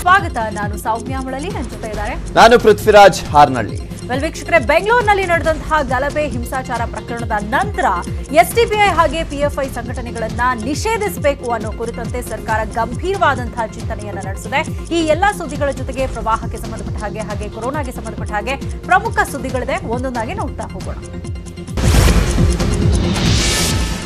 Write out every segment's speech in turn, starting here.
ಸ್ವಾಗತ. ನಾನು ಸೌಮ್ಯ ಮುಳಲಿ, ನನ್ನ ಜೊತೆ ಇದ್ದಾರೆ ನಾನು ಪೃಥ್ವಿರಾಜ್ ಹಾರ್ನಳ್ಳಿ. ವೀಕ್ಷಕರೇ, ಬೆಂಗಳೂರಿನಲ್ಲಿ ನಡೆದಂತಹ ಗಲಭೆ ಹಿಂಸಾಚಾರ ಪ್ರಕರಣದ ನಂತರ ಎಸ್ಡಿಪಿಐ ಹಾಗೆ ಪಿಎಫ್ಐ ಸಂಘಟನೆಗಳನ್ನ ನಿಷೇಧಿಸಬೇಕು ಅನ್ನೋ ಕುರಿತಂತೆ ಸರ್ಕಾರ ಗಂಭೀರವಾದಂತಹ ಚಿಂತನೆಯನ್ನ ನಡೆಸಿದೆ. ಈ ಎಲ್ಲಾ ಸುದ್ದಿಗಳ ಜೊತೆಗೆ ಪ್ರವಾಹಕ್ಕೆ ಸಂಬಂಧಪಟ್ಟ ಹಾಗೆ ಕೊರೋನಾಗೆ ಸಂಬಂಧಪಟ್ಟ ಹಾಗೆ ಪ್ರಮುಖ ಸುದ್ದಿಗಳಿದೆ. ಒಂದೊಂದಾಗಿ ನೋಡ್ತಾ ಹೋಗೋಣ.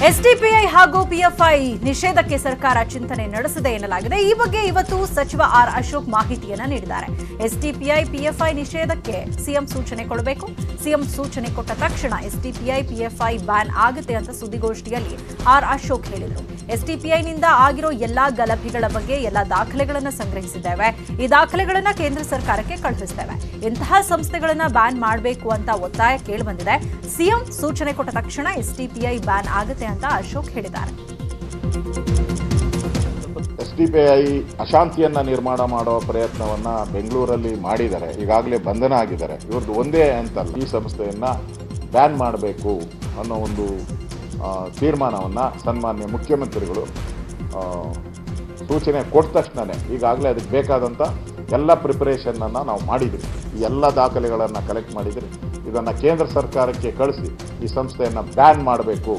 ಎಸ್ಡಿಪಿಐ ಹಾಗೂ ಪಿಎಫ್ಐ ನಿಷೇಧಕ್ಕೆ ಸರ್ಕಾರ ಚಿಂತನೆ ನಡೆಸಿದೆ ಎನ್ನಲಾಗಿದೆ. ಈ ಬಗ್ಗೆ ಇವತ್ತು ಸಚಿವ ಆರ್ ಅಶೋಕ್ ಮಾಹಿತಿಯನ್ನ ನೀಡಿದ್ದಾರೆ. ಎಸ್ಡಿಪಿಐ ಪಿಎಫ್ಐ ನಿಷೇಧಕ್ಕೆ ಸಿಎಂ ಸೂಚನೆ ಕೊಡಬೇಕು. ಸಿಎಂ ಸೂಚನೆ ಕೊಟ್ಟ ತಕ್ಷಣ ಎಸ್ಡಿಪಿಐ ಪಿಎಫ್ಐ ಬ್ಯಾನ್ ಆಗುತ್ತೆ ಅಂತ ಸುದ್ದಿಗೋಷ್ಠಿಯಲ್ಲಿ ಆರ್ ಅಶೋಕ್ ಹೇಳಿದರು. ಎಸ್ಡಿಪಿಐನಿಂದ ಆಗಿರೋ ಎಲ್ಲಾ ಗಲಭೆಗಳ ಬಗ್ಗೆ ಎಲ್ಲಾ ದಾಖಲೆಗಳನ್ನು ಸಂಗ್ರಹಿಸಿದ್ದೇವೆ. ಈ ದಾಖಲೆಗಳನ್ನ ಕೇಂದ್ರ ಸರ್ಕಾರಕ್ಕೆ ಕಳುಹಿಸ್ತೇವೆ. ಇಂತಹ ಸಂಸ್ಥೆಗಳನ್ನ ಬ್ಯಾನ್ ಮಾಡಬೇಕು ಅಂತ ಒತ್ತಾಯ ಕೇಳಿಬಂದಿದೆ. ಸಿಎಂ ಸೂಚನೆ ಕೊಟ್ಟ ತಕ್ಷಣ ಎಸ್ಡಿಪಿಐ ಬ್ಯಾನ್ ಆಗುತ್ತೆ ಅಂತ ಅಶೋಕ್ ಹೇಳಿದ್ದಾರೆ. ಎಸ್ಡಿಪಿಐ ಅಶಾಂತಿಯನ್ನ ನಿರ್ಮಾಣ ಮಾಡೋ ಪ್ರಯತ್ನವನ್ನ ಬೆಂಗಳೂರಲ್ಲಿ ಮಾಡಿದ್ದಾರೆ. ಈಗಾಗಲೇ ಬಂಧನ ಆಗಿದ್ದಾರೆ. ಇವ್ರದ್ದು ಒಂದೇ ಅಂತಲ್ಲ, ಈ ಸಂಸ್ಥೆಯನ್ನ ಬ್ಯಾನ್ ಮಾಡಬೇಕು ಅನ್ನೋ ಒಂದು ತೀರ್ಮಾನವನ್ನ ಸನ್ಮಾನ್ಯ ಮುಖ್ಯಮಂತ್ರಿಗಳು ಸೂಚನೆ ಕೊಟ್ಟ ತಕ್ಷಣನೇ ಈಗಾಗಲೇ ಅದಕ್ಕೆ ಬೇಕಾದಂಥ ಎಲ್ಲ ಪ್ರಿಪರೇಷನ್ ಅನ್ನ ನಾವು ಮಾಡಿದ್ರಿ. ಈ ಎಲ್ಲ ದಾಖಲೆಗಳನ್ನು ಕಲೆಕ್ಟ್ ಮಾಡಿದ್ರಿ. ಇದನ್ನು ಕೇಂದ್ರ ಸರ್ಕಾರಕ್ಕೆ ಕಳಿಸಿ ಈ ಸಂಸ್ಥೆಯನ್ನು ಬ್ಯಾನ್ ಮಾಡಬೇಕು.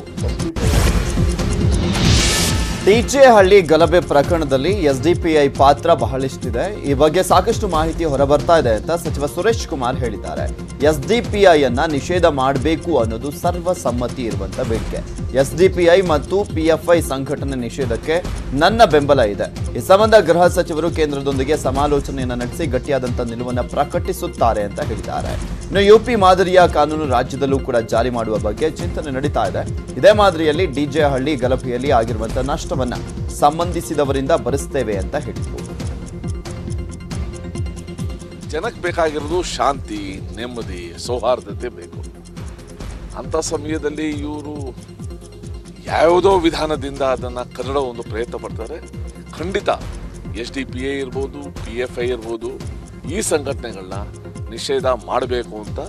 ಡಿಜೆ ಹಳ್ಳಿ ಗಲಭೆ ಪ್ರಕರಣದಲ್ಲಿ ಎಸ್ಡಿಪಿಐ ಪಾತ್ರ ಬಹಳಷ್ಟಿದೆ. ಈ ಬಗ್ಗೆ ಸಾಕಷ್ಟು ಮಾಹಿತಿ ಹೊರಬರ್ತಾ ಇದೆ ಅಂತ ಸಚಿವ ಸುರೇಶ್ ಕುಮಾರ್ ಹೇಳಿದ್ದಾರೆ. ಎಸ್ಡಿಪಿಐ ಅನ್ನ ನಿಷೇಧ ಮಾಡಬೇಕು ಅನ್ನೋದು ಸರ್ವಸಮ್ಮತಿ ಇರುವಂತ ಬೇಡಿಕೆ. ಎಸ್ಡಿಪಿಐ ಮತ್ತು ಪಿಎಫ್ಐ ಸಂಘಟನೆ ನಿಷೇಧಕ್ಕೆ ನನ್ನ ಬೆಂಬಲ ಇದೆ. ಈ ಸಂಬಂಧ ಗೃಹ ಸಚಿವರು ಕೇಂದ್ರದೊಂದಿಗೆ ಸಮಾಲೋಚನೆಯನ್ನು ನಡೆಸಿ ಗಟ್ಟಿಯಾದಂತಹ ನಿಲುವನ್ನು ಪ್ರಕಟಿಸುತ್ತಾರೆ ಅಂತ ಹೇಳಿದ್ದಾರೆ. ಇನ್ನು ಯುಪಿ ಮಾದರಿಯ ಕಾನೂನು ರಾಜ್ಯದಲ್ಲೂ ಕೂಡ ಜಾರಿ ಮಾಡುವ ಬಗ್ಗೆ ಚಿಂತನೆ ನಡೀತಾ ಇದೆ. ಇದೇ ಮಾದರಿಯಲ್ಲಿ ಡಿಜೆ ಹಳ್ಳಿ ಗಲಭೆಯಲ್ಲಿ ಆಗಿರುವಂತಹ ನಷ್ಟವನ್ನ ಸಂಬಂಧಿಸಿದವರಿಂದ ಭರಿಸ್ತೇವೆ ಅಂತ ಹೇಳಿದರು. ಜನಕ್ಕೆ ಬೇಕಾಗಿರೋದು ಶಾಂತಿ, ನೆಮ್ಮದಿ, ಸೌಹಾರ್ದತೆ ಬೇಕು. ಅಂತ ಸಮಯದಲ್ಲಿ ಇವರು ಯಾವುದೋ ವಿಧಾನದಿಂದ ಅದನ್ನ ಕದಡೋ ಒಂದು ಪ್ರಯತ್ನ ಪಡ್ತಾರೆ. ಖಂಡಿತ ಎಸ್ಡಿಪಿಐ ಇರ್ಬೋದು, ಪಿಎಫ್ಐ ಇರ್ಬೋದು, ಈ ಸಂಘಟನೆಗಳನ್ನ ನಿಷೇಧ ಮಾಡಬೇಕು ಅಂತ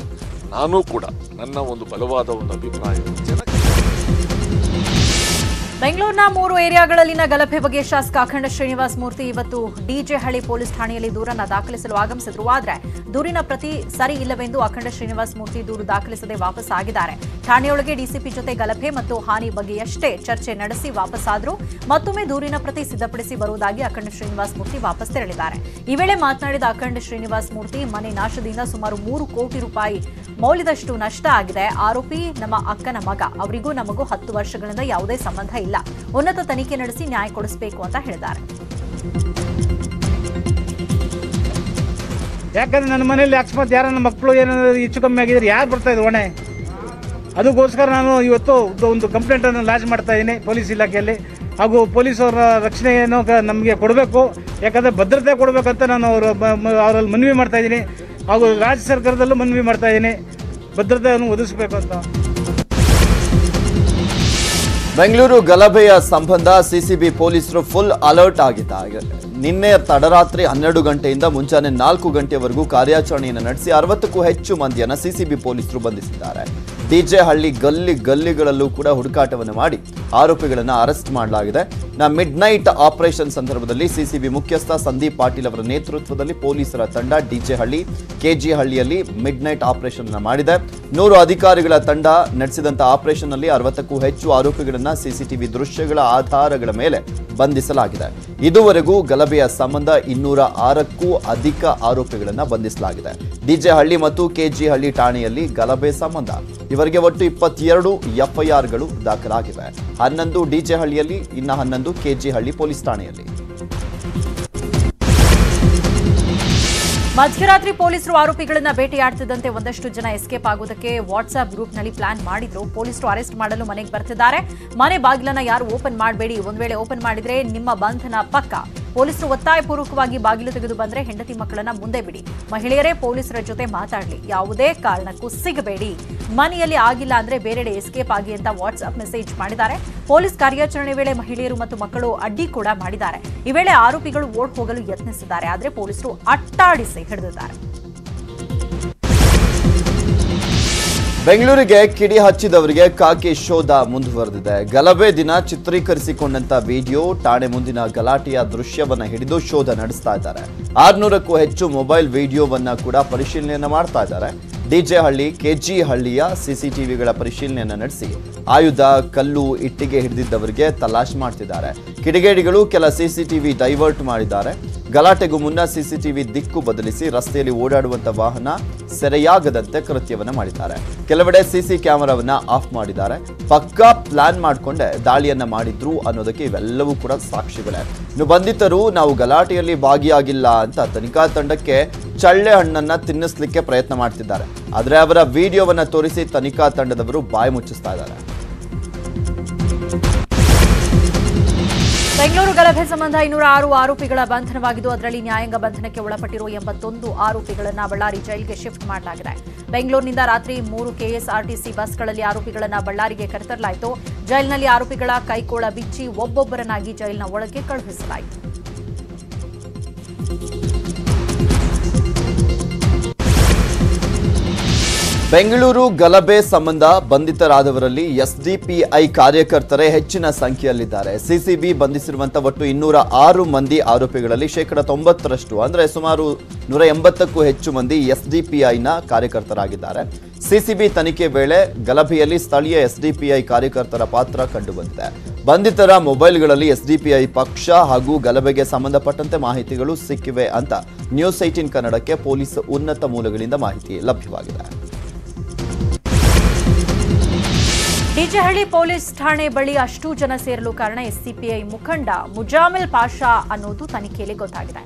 ನಾನು ಕೂಡ ನನ್ನ ಒಂದು ಬಲವಾದ ಒಂದು ಅಭಿಪ್ರಾಯ. ಬೆಂಗಳೂರಿನ 3 ಏರಿಯಾಗಳಲ್ಲಿನ ಗಲಭೆ ಬಗ್ಗೆ ಶಾಸಕ ಅಖಂಡ ಶ್ರೀನಿವಾಸ್ ಮೂರ್ತಿ ಇವತ್ತು ಡಿಜೆ ಹಳ್ಳಿ ಪೊಲೀಸ್ ಠಾಣೆಯಲ್ಲಿ ದೂರನ್ನ ದಾಖಲಿಸಲು ಆಗಮಿಸಿದ್ರು. ಆದರೆ ದೂರಿನ ಪ್ರತಿ ಸರಿ ಇಲ್ಲವೆಂದು ಅಖಂಡ ಶ್ರೀನಿವಾಸ್ ಮೂರ್ತಿ ದೂರು ದಾಖಲಿಸದೆ ವಾಪಸ್ ಆಗಿದ್ದಾರೆ. ಠಾಣೆಯೊಳಗೆ ಡಿಸಿಪಿ ಜೊತೆ ಗಲಭೆ ಮತ್ತು ಹಾನಿ ಬಗ್ಗೆಯಷ್ಟೇ ಚರ್ಚೆ ನಡೆಸಿ ವಾಪಸ್ ಆದರೂ ಮತ್ತೊಮ್ಮೆ ದೂರಿನ ಪ್ರತಿ ಸಿದ್ಧಪಡಿಸಿ ಬರುವುದಾಗಿ ಅಖಂಡ ಶ್ರೀನಿವಾಸ್ ಮೂರ್ತಿ ವಾಪಸ್ ತೆರಳಿದ್ದಾರೆ. ಈ ವೇಳೆ ಮಾತನಾಡಿದ ಅಖಂಡ ಶ್ರೀನಿವಾಸ್ ಮೂರ್ತಿ, ಮನೆ ನಾಶದಿಂದ ಸುಮಾರು 3 ಕೋಟಿ ರೂಪಾಯಿ ಮೌಲ್ಯದಷ್ಟು ನಷ್ಟ ಆಗಿದೆ. ಆರೋಪಿ ನಮ್ಮ ಅಕ್ಕನ ಮಗ. ಅವರಿಗೂ ನಮಗೂ 10 ವರ್ಷಗಳಿಂದ ಯಾವುದೇ ಸಂಬಂಧ ಇಲ್ಲ. ಉನ್ನತ ತನಿಖೆ ನಡೆಸಿ ನ್ಯಾಯ ಕೊಡಿಸಬೇಕು ಅಂತ ಹೇಳಿದ್ದಾರೆ. ಯಾಕಂದ್ರೆ ನನ್ನ ಮನೆಯಲ್ಲಿ ಅಕಸ್ಮಾತ್ ಯಾರನ್ನ ಮಕ್ಕಳು ಏನಾದ್ರು ಹೆಚ್ಚು ಕಮ್ಮಿ ಆಗಿದ್ರೆ ಯಾರು ಬರ್ತಾ ಇದ್ರು ಹೊಣೆ? ಅದಕ್ಕೋಸ್ಕರ ನಾನು ಇವತ್ತು ಒಂದು ಕಂಪ್ಲೇಂಟ್ ಅನ್ನು ಲಾಂಚ್ ಮಾಡ್ತಾ ಇದ್ದೀನಿ ಪೊಲೀಸ್ ಇಲಾಖೆಯಲ್ಲಿ. ಹಾಗೂ ಪೊಲೀಸವರ ರಕ್ಷಣೆಯನ್ನು ನಮಗೆ ಕೊಡಬೇಕು. ಯಾಕಂದರೆ ಭದ್ರತೆ ಕೊಡಬೇಕಂತ ನಾನು ಅವರಲ್ಲಿ ಮನವಿ ಮಾಡ್ತಾ ಇದ್ದೀನಿ. ಹಾಗೂ ರಾಜ್ಯ ಸರ್ಕಾರದಲ್ಲೂ ಮನವಿ ಮಾಡ್ತಾ ಇದ್ದೀನಿ, ಭದ್ರತೆಯನ್ನು ಒದಗಿಸಬೇಕು ಅಂತ. ಬೆಂಗಳೂರು ಗಲಭೆಯ ಸಂಬಂಧ ಸಿಸಿಬಿ ಪೊಲೀಸರು ಫುಲ್ ಅಲರ್ಟ್ ಆಗಿದ್ದಾರೆ. ನಿನ್ನೆ ತಡರಾತ್ರಿ 12 ಗಂಟೆಯಿಂದ ಮುಂಜಾನೆ 4 ಗಂಟೆವರೆಗೂ ಕಾರ್ಯಾಚರಣೆಯನ್ನು ನಡೆಸಿ 60ಕ್ಕೂ ಹೆಚ್ಚು ಮಂದಿಯನ್ನು ಸಿಸಿಬಿ ಪೊಲೀಸರು ಬಂಧಿಸಿದ್ದಾರೆ. ಡಿಜೆ ಹಳ್ಳಿ ಗಲ್ಲಿಗಳಲ್ಲೂ ಕೂಡ ಹುಡುಕಾಟವನ್ನು ಮಾಡಿ ಆರೋಪಿಗಳನ್ನು ಅರೆಸ್ಟ್ ಮಾಡಲಾಗಿದೆ. ಮಿಡ್ ನೈಟ್ ಆಪರೇಷನ್ ಸಂದರ್ಭದಲ್ಲಿ ಸಿಸಿಬಿ ಮುಖ್ಯಸ್ಥ ಸಂದೀಪ್ ಪಾಟೀಲ್ ಅವರ ನೇತೃತ್ವದಲ್ಲಿ ಪೊಲೀಸರ ತಂಡ ಡಿಜೆ ಹಳ್ಳಿ, ಕೆಜಿ ಹಳ್ಳಿಯಲ್ಲಿ ಮಿಡ್ ನೈಟ್ ಆಪರೇಷನ್ ಮಾಡಿದೆ. 100 ಅಧಿಕಾರಿಗಳ ತಂಡ ನಡೆಸಿದಂತಹ ಆಪರೇಷನ್ ನಲ್ಲಿ 60ಕ್ಕೂ ಹೆಚ್ಚು ಆರೋಪಿಗಳನ್ನು ಸಿಸಿಟಿವಿ ದೃಶ್ಯಗಳ ಆಧಾರಗಳ ಮೇಲೆ ಬಂಧಿಸಲಾಗಿದೆ. ಇದುವರೆಗೂ ಗಲಭೆಯ ಸಂಬಂಧ 206ಕ್ಕೂ ಅಧಿಕ ಆರೋಪಿಗಳನ್ನು ಬಂಧಿಸಲಾಗಿದೆ. ಡಿಜೆ ಹಳ್ಳಿ ಮತ್ತು ಕೆಜಿ ಹಳ್ಳಿ ಠಾಣೆಯಲ್ಲಿ ಗಲಭೆ ಸಂಬಂಧ ಇವರಿಗೆ ಒಟ್ಟು 22 ಎಫ್ಐಆರ್ಗಳು ದಾಖಲಾಗಿವೆ. 11 ಡಿಜೆ ಹಳ್ಳಿಯಲ್ಲಿ, ಇನ್ನು 11 ಕೆಜಿ ಹಳ್ಳಿ ಪೊಲೀಸ್ ಠಾಣೆಯಲ್ಲಿ. ಮಧ್ಯರಾತ್ರಿ ಪೊಲೀಸರು ಆರೋಪಿಗಳನ್ನ ಬೇಟೆಯಾಡ್ತಿದ್ದಂತೆ ಒಂದಷ್ಟು ಜನ ಎಸ್ಕೇಪ್ ಆಗೋದಕ್ಕೆ ವಾಟ್ಸ್ಆಪ್ ಗ್ರೂಪ್ನಲ್ಲಿ ಪ್ಲಾನ್ ಮಾಡಿದ್ರು. ಪೊಲೀಸರು ಅರೆಸ್ಟ್ ಮಾಡಲು ಮನೆಗೆ ಬರ್ತಿದ್ದಾರೆ. ಮನೆ ಬಾಗಿಲನ್ನ ಯಾರು ಓಪನ್ ಮಾಡಬೇಡಿ, ಒಂದ್ ವೇಳೆ ಓಪನ್ ಮಾಡಿದ್ರೆ ನಿಮ್ಮ ಬಂಧನ ಪಕ್ಕ. ಪೊಲೀಸರು ಒತ್ತಾಯಪೂರ್ವಕವಾಗಿ ಬಾಗಿಲು ತೆಗೆದು ಬಂದ್ರೆ ಹೆಂಡತಿ ಮಕ್ಕಳನ್ನ ಮುಂದೆ ಬಿಡಿ. ಮಹಿಳೆಯರೇ ಪೊಲೀಸರ ಜೊತೆ ಮಾತಾಡಲಿ, ಯಾವುದೇ ಕಾರಣಕ್ಕೂ ಸಿಗಬೇಡಿ. ಮನೆಯಲ್ಲಿ ಆಗಿಲ್ಲ ಅಂದ್ರೆ ಬೇರೆಡೆ ಎಸ್ಕೇಪ್ ಆಗಿ ಅಂತ ವಾಟ್ಸ್ಆಪ್ ಮೆಸೇಜ್ ಮಾಡಿದ್ದಾರೆ. ಪೊಲೀಸ್ ಕಾರ್ಯಾಚರಣೆ ವೇಳೆ ಮಹಿಳೆಯರು ಮತ್ತು ಮಕ್ಕಳು ಅಡ್ಡಿ ಕೂಡ ಮಾಡಿದ್ದಾರೆ. ಈ ವೇಳೆ ಆರೋಪಿಗಳು ಓಡ್ ಹೋಗಲು ಯತ್ನಿಸಿದ್ದಾರೆ. ಆದರೆ ಪೊಲೀಸರು ಅಟ್ಟಾಡಿಸಿ ಹಿಡಿದಿದ್ದಾರೆ. ಬೆಂಗಳೂರಿಗೆ ಕಿಡಿ ಹಚ್ಚಿದವರಿಗೆ ಕಾಕಿ ಶೋಧ ಮುಂದುವರೆದಿದೆ. ಗಲಭೆ ದಿನ ಚಿತ್ರೀಕರಿಸಿಕೊಂಡಂತ ವಿಡಿಯೋ, ಠಾಣೆ ಮುಂದಿನ ಗಲಾಟೆಯ ದೃಶ್ಯವನ್ನ ಹಿಡಿದು ಶೋಧ ನಡೆಸ್ತಾ ಇದ್ದಾರೆ. 600ಕ್ಕೂ ಹೆಚ್ಚು ಮೊಬೈಲ್ ವಿಡಿಯೋವನ್ನ ಕೂಡ ಪರಿಶೀಲನೆ ಮಾಡ್ತಾ ಇದ್ದಾರೆ. ಡಿಜೆ ಹಳ್ಳಿ, ಕೆಜಿ ಹಳ್ಳಿಯ ಸಿಸಿಟಿವಿಗಳ ಪರಿಶೀಲನೆಯನ್ನ ನಡೆಸಿ ಆಯುಧ, ಕಲ್ಲು, ಇಟ್ಟಿಗೆ ಹಿಡಿದಿದ್ದವರಿಗೆ ತಲಾಶ್ ಮಾಡ್ತಿದ್ದಾರೆ. ಕಿಡಿಗೇಡಿಗಳು ಕೆಲ ಸಿಸಿಟಿವಿ ಡೈವರ್ಟ್ ಮಾಡಿದ್ದಾರೆ. ಗಲಾಟೆಗೂ ಮುನ್ನ ಸಿಸಿಟಿವಿ ದಿಕ್ಕು ಬದಲಿಸಿ ರಸ್ತೆಯಲ್ಲಿ ಓಡಾಡುವಂತ ವಾಹನ ಸೆರೆಯಾಗದಂತೆ ಕೃತ್ಯವನ್ನ ಮಾಡಿದ್ದಾರೆ. ಕೆಲವೆಡೆ ಸಿಸಿ ಕ್ಯಾಮೆರಾವನ್ನ ಆಫ್ ಮಾಡಿದ್ದಾರೆ. ಪಕ್ಕಾ ಪ್ಲಾನ್ ಮಾಡಿಕೊಂಡೆ ದಾಳಿಯನ್ನ ಮಾಡಿದ್ರು ಅನ್ನೋದಕ್ಕೆ ಇವೆಲ್ಲವೂ ಕೂಡ ಸಾಕ್ಷಿಗಳೇ. ಇನ್ನು ಬಂಧಿತರು ನಾವು ಗಲಾಟೆಯಲ್ಲಿ ಭಾಗಿಯಾಗಿಲ್ಲ ಅಂತ ತನಿಖಾ ತಂಡಕ್ಕೆ ಚಳ್ಳೆ ಹಣ್ಣನ್ನ ತಿನ್ನಿಸ್ಲಿಕ್ಕೆ ಪ್ರಯತ್ನ ಮಾಡ್ತಿದ್ದಾರೆ. ಆದ್ರೆ ಅವರ ವಿಡಿಯೋವನ್ನ ತೋರಿಸಿ ತನಿಖಾ ತಂಡದವರು ಬಾಯಿ ಮುಚ್ಚಿಸ್ತಾ ಇದ್ದಾರೆ. ಬೆಂಗಳೂರು ಗಲಭೆ ಸಂಬಂಧ 206 ಆರೋಪಿಗಳ ಬಂಧನವಾಗಿದ್ದು, ಅದರಲ್ಲಿ ನ್ಯಾಯಾಂಗ ಬಂಧನಕ್ಕೆ ಒಳಪಟ್ಟಿರುವ 81 ಆರೋಪಿಗಳನ್ನು ಬಳ್ಳಾರಿ ಜೈಲಿಗೆ ಶಿಫ್ಟ್ ಮಾಡಲಾಗಿದೆ. ಬೆಂಗಳೂರಿನಿಂದ ರಾತ್ರಿ 3 ಕೆಎಸ್ಆರ್ಟಿಸಿ ಬಸ್ಗಳಲ್ಲಿ ಆರೋಪಿಗಳನ್ನು ಬಳ್ಳಾರಿಗೆ ಕರೆತರಲಾಯಿತು. ಜೈಲಿನಲ್ಲಿ ಆರೋಪಿಗಳ ಕೈಕೋಳ ಬಿಚ್ಚಿ ಒಬ್ಬೊಬ್ಬರನ್ನಾಗಿ ಜೈಲಿನ ಒಳಗೆ ಕಳುಹಿಸಲಾಯಿತು. ಬೆಂಗಳೂರು ಗಲಭೆ ಸಂಬಂಧ ಬಂಧಿತರಾದವರಲ್ಲಿ ಎಸ್ಡಿಪಿಐ ಕಾರ್ಯಕರ್ತರೇ ಹೆಚ್ಚಿನ ಸಂಖ್ಯೆಯಲ್ಲಿದ್ದಾರೆ. ಸಿಸಿಬಿ ಬಂಧಿಸಿರುವಂತಹ ಒಟ್ಟು 206 ಮಂದಿ ಆರೋಪಿಗಳಲ್ಲಿ 90% ಅಂದ್ರೆ ಸುಮಾರು 180ಕ್ಕೂ ಹೆಚ್ಚು ಮಂದಿ ಎಸ್ಡಿಪಿಐನ ಕಾರ್ಯಕರ್ತರಾಗಿದ್ದಾರೆ. ಸಿಸಿಬಿ ತನಿಖೆ ವೇಳೆ ಗಲಭೆಯಲ್ಲಿ ಸ್ಥಳೀಯ ಎಸ್ಡಿಪಿಐ ಕಾರ್ಯಕರ್ತರ ಪಾತ್ರ ಕಂಡುಬಂದಿದೆ. ಬಂಧಿತರ ಮೊಬೈಲ್ಗಳಲ್ಲಿ ಎಸ್ಡಿಪಿಐ ಪಕ್ಷ ಹಾಗೂ ಗಲಭೆಗೆ ಸಂಬಂಧಪಟ್ಟಂತೆ ಮಾಹಿತಿಗಳು ಸಿಕ್ಕಿವೆ ಅಂತ ನ್ಯೂಸ್ 18 ಕನ್ನಡಕ್ಕೆ ಪೊಲೀಸ್ ಉನ್ನತ ಮೂಲಗಳಿಂದ ಮಾಹಿತಿ ಲಭ್ಯವಾಗಿದೆ. ಡಿಜೆಹಳ್ಳಿ ಪೊಲೀಸ್ ಠಾಣೆ ಬಳಿ ಅಷ್ಟೂ ಜನ ಸೇರಲು ಕಾರಣ ಎಸ್ಡಿಪಿಐ ಮುಖಂಡ ಮುಜಾಮಿಲ್ ಪಾಷಾ ಅನ್ನೋದು ತನಿಖೆಯಲ್ಲಿ ಗೊತ್ತಾಗಿದೆ.